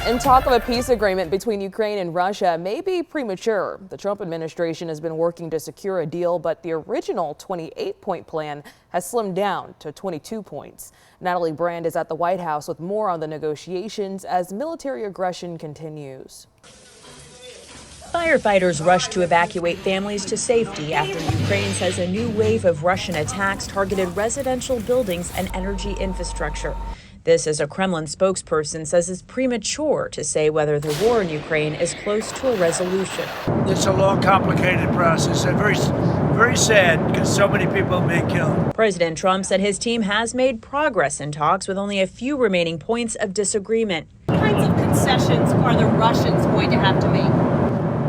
And talk of a peace agreement between Ukraine and Russia may be premature. The Trump administration has been working to secure a deal, but the original 28-point plan has slimmed down to 22 points. Natalie Brand is at the White House with more on the negotiations as military aggression continues. Firefighters rushed to evacuate families to safety after Ukraine says a new wave of Russian attacks targeted residential buildings and energy infrastructure. This, as a Kremlin spokesperson says, is premature to say whether the war in Ukraine is close to a resolution. It's a long, complicated process and very sad because so many people have been killed. President Trump said his team has made progress in talks with only a few remaining points of disagreement. What kinds of concessions are the Russians going to have to make?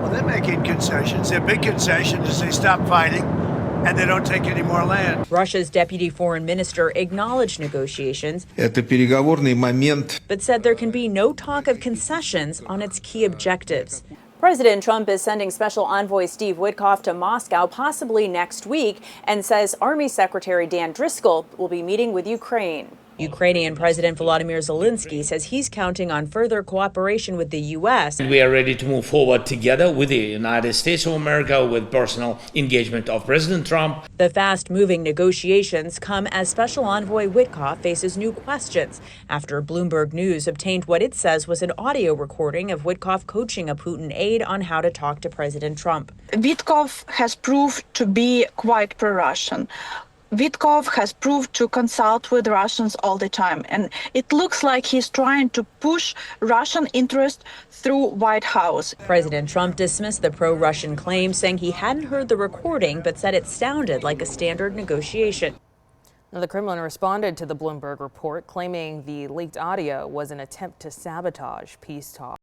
Well, they're making concessions. Their big concession is they stop fighting and they don't take any more land. Russia's deputy foreign minister acknowledged negotiations, Это переговорный момент. but said there can be no talk of concessions on its key objectives. President Trump is sending Special Envoy Steve Witkoff to Moscow possibly next week and says Army Secretary Dan Driscoll will be meeting with Ukraine. Ukrainian President Volodymyr Zelensky says he's counting on further cooperation with the U.S. We are ready to move forward together with the United States of America with personal engagement of President Trump. The fast-moving negotiations come as Special Envoy Witkoff faces new questions after Bloomberg News obtained what it says was an audio recording of Witkoff coaching a Putin aide on how to talk to President Trump. Witkoff has proved to be quite pro-Russian. Witkoff has proved to consult with Russians all the time, and it looks like he's trying to push Russian interest through White House. President Trump dismissed the pro-Russian claim, saying he hadn't heard the recording, but said it sounded like a standard negotiation. Now, the Kremlin responded to the Bloomberg report, claiming the leaked audio was an attempt to sabotage peace talks.